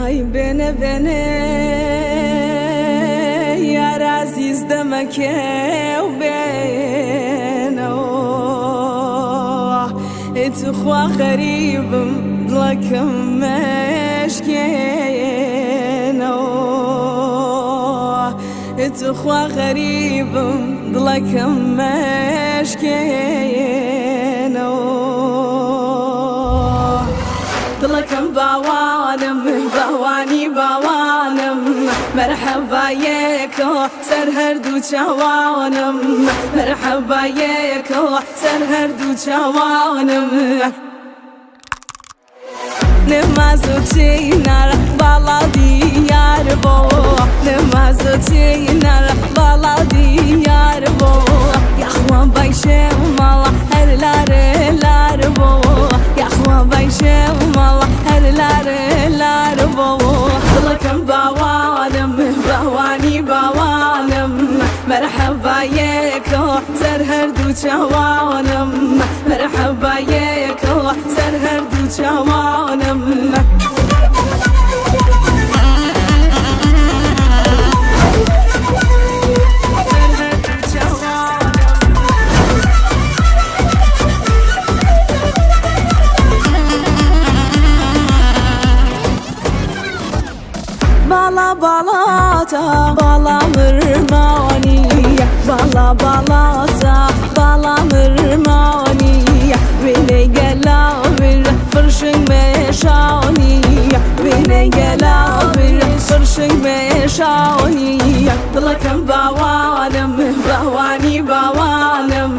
Ay bene yar aziz demek bene اتخوا غريب ضلك مشكينا اتخوا غريب ضلك مشكينا ضلك بوانم بواني بوانم مرحبا يكو سرهر دو جوانم مرحبا يكو سرهر دو جوانم نمازو تينار بالا ديار بو نمازو تينار بالا ديار بو يا اخوان بايشه مالا هر لار بو يا اخوان بايشه مالا هر لار بو ضلكم بوانم بواني بوانم مرحبا يكو سرهر دو جوانم مرحبا يكو سرهر دو جوانم بالا بالاتا بالا مرماني بالا بالاتا بالا مرماني بيني قلابر فرشن مشاني بيني قلابر فرشن مشاني ضلكم بوانم بواني بوانم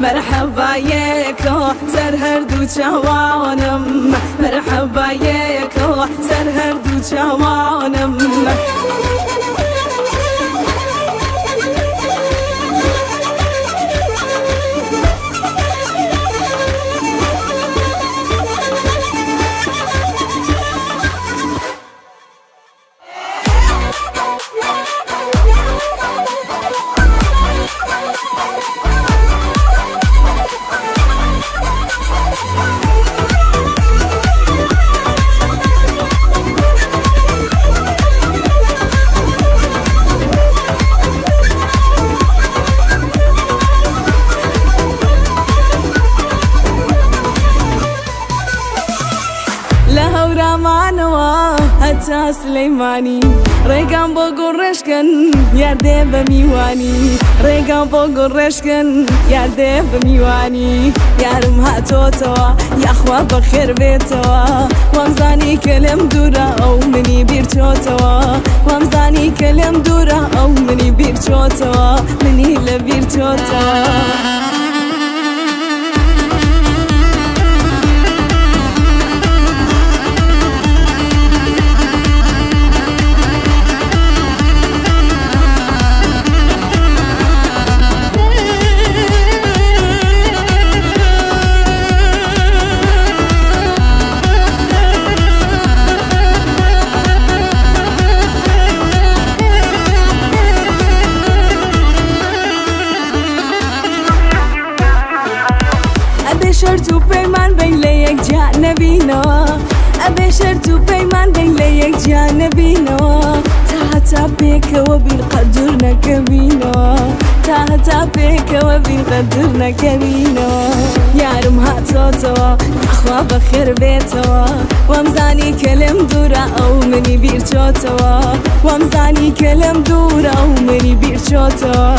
مرحبا يكو سرهر دو جوانم مرحبا يكو سرهر دو جوانم هتا سليماني ريقان بوغو رشكن ياردي بميواني ريقان بوغو رشكن ياردي بميواني يارم هاتو توا يا اخوا بخير بيتوا وامزاني كلم دورا او مني بيرتو توا وامزاني كلم دورا او مني بيرتو توا مني لبيرتو توا شرط و پیمان بین لیک جانبینو ابي شرط و پیمان بین لیک جانبینو تا بك وبالقدر نكبينو تا بك وبالقدر نكبينو يارم هاتوتو اخوا بخير بيتو وامزاني كلم دورا او مني بيرتوتو وامزاني كلم دورا او مني بيرتوتو